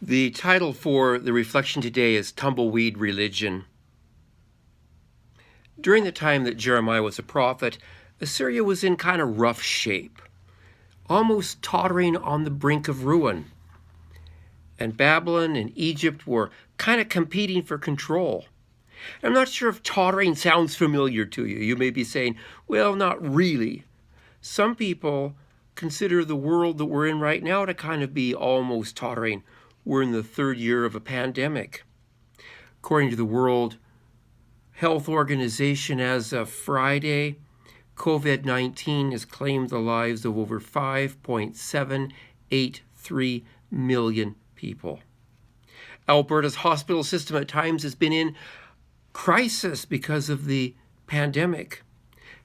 The title for the reflection today is Tumbleweed Religion. During the time that Jeremiah was a prophet, Assyria was in kind of rough shape, almost tottering on the brink of ruin. And Babylon and Egypt were kind of competing for control. I'm not sure if tottering sounds familiar to you. You may be saying, well, not really. Some people consider the world that we're in right now to kind of be almost tottering. We're in the third year of a pandemic. According to the World Health Organization, as of Friday, COVID-19 has claimed the lives of over 5.783 million people. Alberta's hospital system at times has been in crisis because of the pandemic.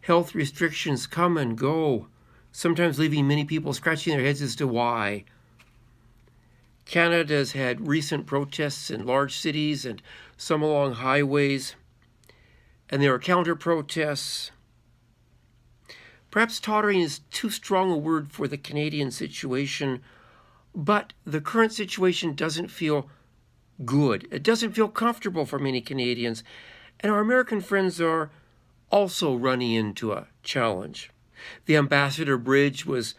Health restrictions come and go, sometimes leaving many people scratching their heads as to why. Canada has had recent protests in large cities and some along highways, and there are counter-protests. Perhaps tottering is too strong a word for the Canadian situation, but the current situation doesn't feel good. It doesn't feel comfortable for many Canadians, and our American friends are also running into a challenge. The Ambassador Bridge was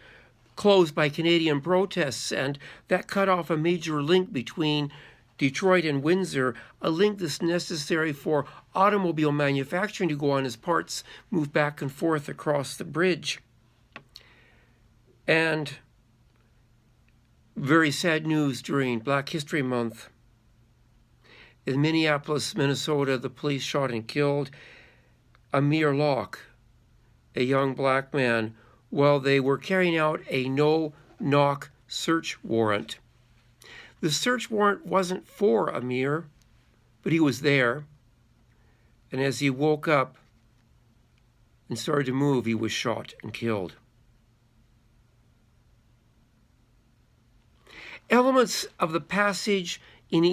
closed by Canadian protests, and that cut off a major link between Detroit and Windsor, a link that's necessary for automobile manufacturing to go on as parts move back and forth across the bridge. And very sad news during Black History Month. In Minneapolis, Minnesota, the police shot and killed Amir Locke, a young black man, while they were carrying out a no-knock search warrant. The search warrant wasn't for Amir, but he was there. And as he woke up and started to move, he was shot and killed. Elements of the passage in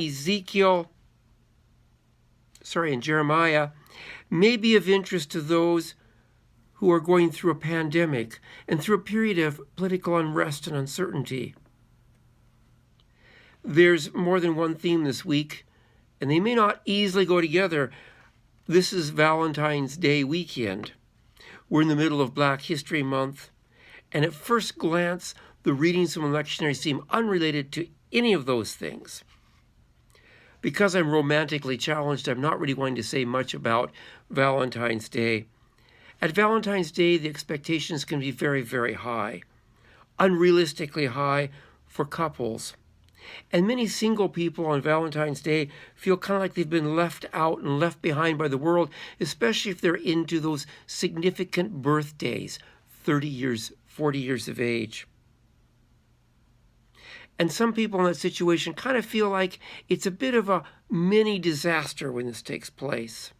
Jeremiah may be of interest to those who are going through a pandemic and through a period of political unrest and uncertainty. There's more than one theme this week, and they may not easily go together. This is Valentine's Day weekend. We're in the middle of Black History Month, and at first glance, the readings from lectionary seem unrelated to any of those things. Because I'm romantically challenged, I'm not really going to say much about Valentine's Day. At Valentine's Day, the expectations can be very, very high, unrealistically high for couples. And many single people on Valentine's Day feel kind of like they've been left out and left behind by the world, especially if they're into those significant birthdays, 30 years, 40 years of age. And some people in that situation kind of feel like it's a bit of a mini disaster when this takes place.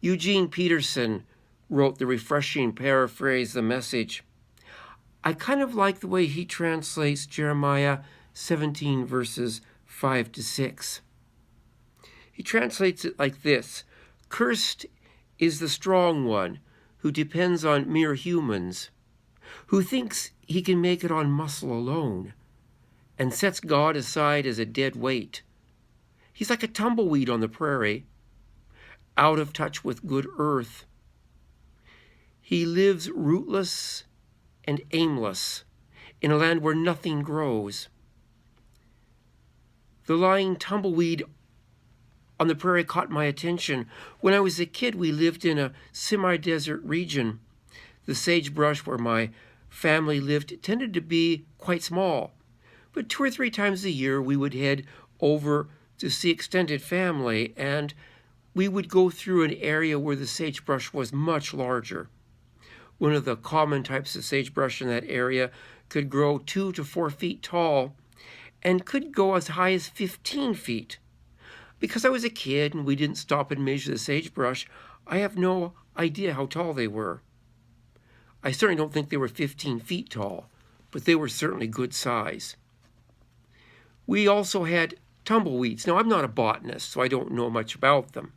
Eugene Peterson wrote the refreshing paraphrase, The Message. I kind of like the way he translates Jeremiah 17 verses 5-6. He translates it like this: Cursed is the strong one who depends on mere humans, who thinks he can make it on muscle alone, and sets God aside as a dead weight. He's like a tumbleweed on the prairie, out of touch with good earth. He lives rootless and aimless in a land where nothing grows. The lying tumbleweed on the prairie caught my attention. When I was a kid, we lived in a semi-desert region. The sagebrush where my family lived tended to be quite small, but 2 or 3 times a year we would head over to see extended family, and we would go through an area where the sagebrush was much larger. One of the common types of sagebrush in that area could grow 2 to 4 feet tall and could go as high as 15 feet. Because I was a kid and we didn't stop and measure the sagebrush, I have no idea how tall they were. I certainly don't think they were 15 feet tall, but they were certainly good size. We also had tumbleweeds. Now, I'm not a botanist, so I don't know much about them.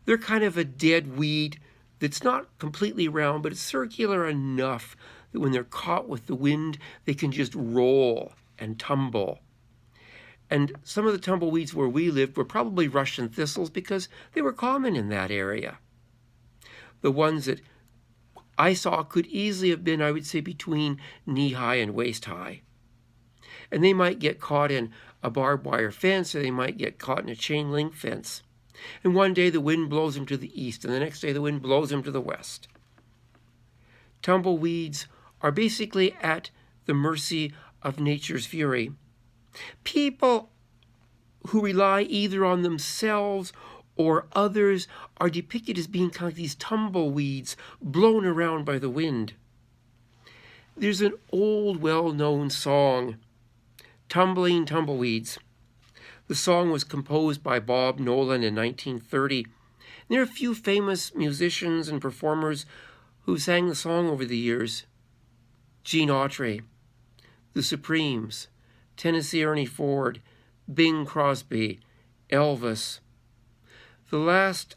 They're kind of a dead weed that's not completely round, but it's circular enough that when they're caught with the wind, they can just roll and tumble And some of the tumbleweeds where we lived were probably Russian thistles because they were common in that area. The ones that I saw could easily have been, I would say, between knee-high and waist-high. And they might get caught in a barbed wire fence, or they might get caught in a chain link fence. And one day the wind blows them to the east, and the next day the wind blows them to the west. Tumbleweeds are basically at the mercy of nature's fury. People who rely either on themselves or others are depicted as being kind of these tumbleweeds blown around by the wind. There's an old, well-known song, Tumbling Tumbleweeds. The song was composed by Bob Nolan in 1930. There are a few famous musicians and performers who sang the song over the years. Gene Autry, The Supremes, Tennessee Ernie Ford, Bing Crosby, Elvis. The last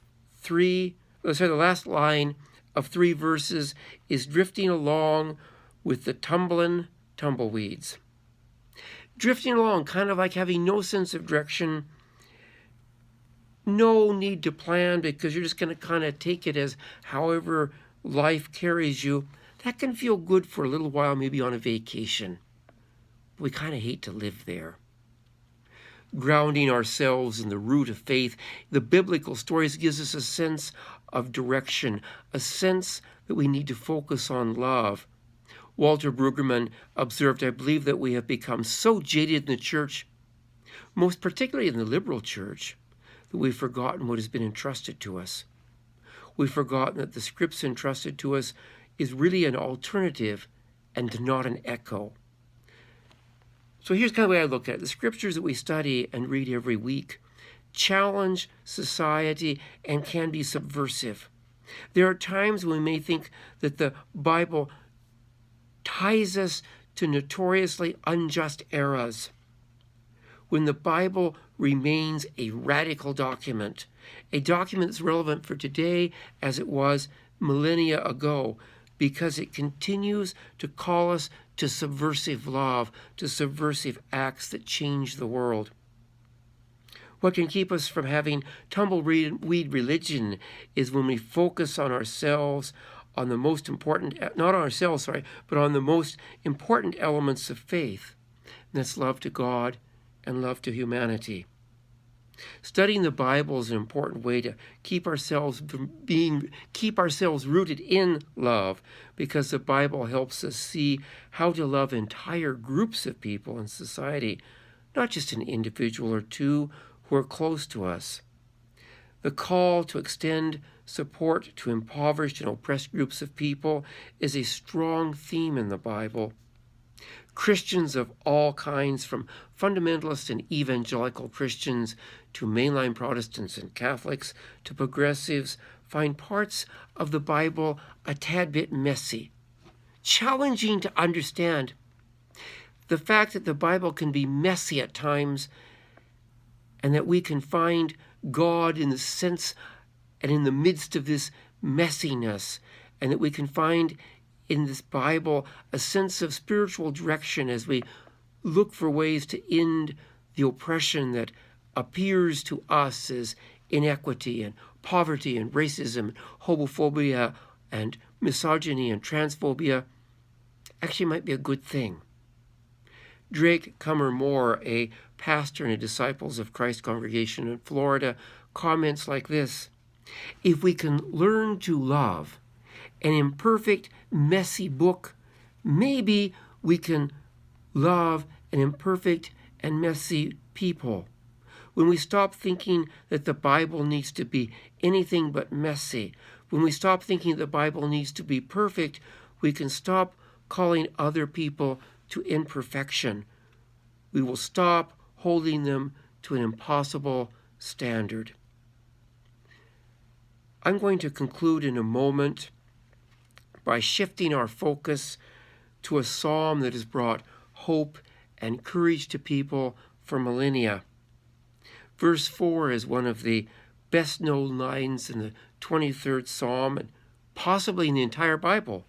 line of 3 verses is drifting along with the tumblin' tumbleweeds. Drifting along, kind of like having no sense of direction, no need to plan because you're just going to kind of take it as however life carries you. That can feel good for a little while, maybe on a vacation. We kind of hate to live there. Grounding ourselves in the root of faith, the biblical stories gives us a sense of direction, a sense that we need to focus on love. Walter Brueggemann observed, I believe that we have become so jaded in the church, most particularly in the liberal church, that we've forgotten what has been entrusted to us. We've forgotten that the scripts entrusted to us is really an alternative and not an echo. So here's kind of the way I look at it. The scriptures that we study and read every week challenge society and can be subversive. There are times when we may think that the Bible ties us to notoriously unjust eras, when the Bible remains a radical document, a document that's relevant for today as it was millennia ago, because it continues to call us to subversive love, to subversive acts that change the world. What can keep us from having tumbleweed religion is when we focus on ourselves, on the most important, not on ourselves, but on the most important elements of faith. And that's love to God and love to humanity. Studying the Bible is an important way to keep ourselves rooted in love, because the Bible helps us see how to love entire groups of people in society, not just an individual or two who are close to us. The call to extend support to impoverished and oppressed groups of people is a strong theme in the Bible. Christians of all kinds, from fundamentalist and evangelical Christians to mainline Protestants and Catholics to progressives, find parts of the Bible a tad bit messy, challenging to understand. The fact that the Bible can be messy at times, and that we can find God in the sense and in the midst of this messiness, and that we can find in this Bible a sense of spiritual direction as we look for ways to end the oppression that appears to us as inequity and poverty and racism, homophobia and misogyny and transphobia, actually might be a good thing. Drake Comer Moore, a pastor and a Disciples of Christ congregation in Florida, comments like this: if we can learn to love an imperfect, messy book, maybe we can love an imperfect and messy people. When we stop thinking that the Bible needs to be anything but messy, when we stop thinking the Bible needs to be perfect, we can stop calling other people to imperfection. We will stop holding them to an impossible standard. I'm going to conclude in a moment by shifting our focus to a psalm that has brought hope and courage to people for millennia. Verse 4 is one of the best-known lines in the 23rd Psalm, and possibly in the entire Bible.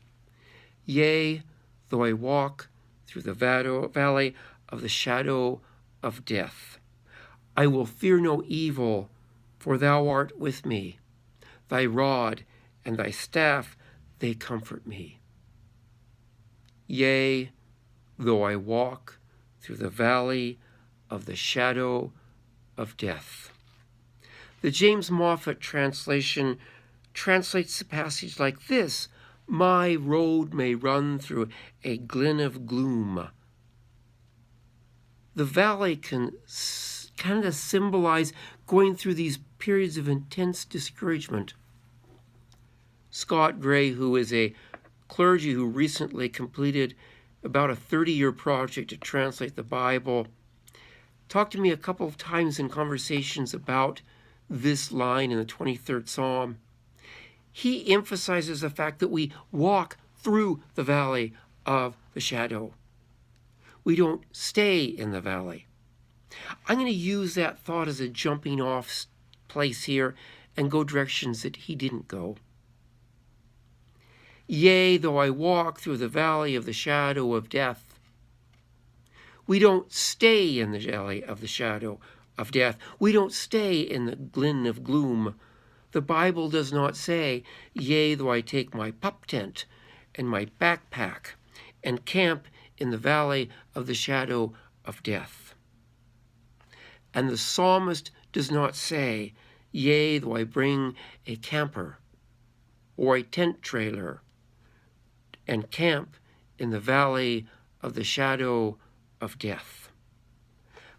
Yea, though I walk through the valley of the shadow of death. I will fear no evil, for thou art with me. Thy rod and thy staff, they comfort me. Yea, though I walk through the valley of the shadow of death. The James Moffat translation translates the passage like this: my road may run through a glen of gloom. The valley can kind of symbolize going through these periods of intense discouragement. Scott Gray, who is a clergy who recently completed about a 30-year project to translate the Bible, talked to me a couple of times in conversations about this line in the 23rd Psalm. He emphasizes the fact that we walk through the valley of the shadow. We don't stay in the valley. I'm going to use that thought as a jumping off place here and go directions that he didn't go. Yea, though I walk through the valley of the shadow of death. We don't stay in the valley of the shadow of death. We don't stay in the glen of gloom. The Bible does not say, yea, though I take my pup tent and my backpack and camp in the valley of the shadow of death. And the psalmist does not say, yea, though I bring a camper or a tent trailer and camp in the valley of the shadow of death.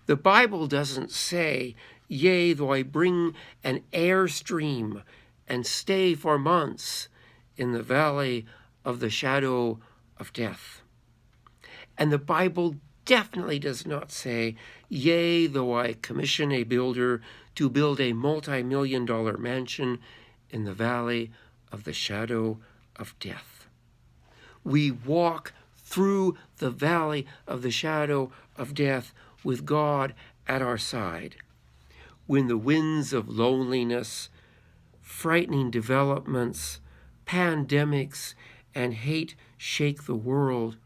The Bible doesn't say, yea, though I bring an airstream and stay for months in the valley of the shadow of death. And the Bible definitely does not say, yea, though I commission a builder to build a multi-million-dollar mansion in the valley of the shadow of death. We walk through the valley of the shadow of death with God at our side. When the winds of loneliness, frightening developments, pandemics, and hate shake the world,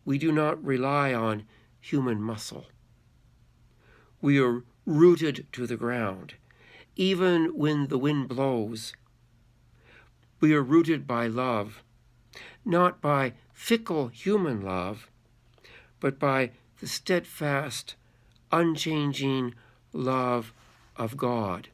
we do not rely on human muscle. We are rooted to the ground, even when the wind blows. We are rooted by love, not by fickle human love, but by the steadfast, unchanging love of God.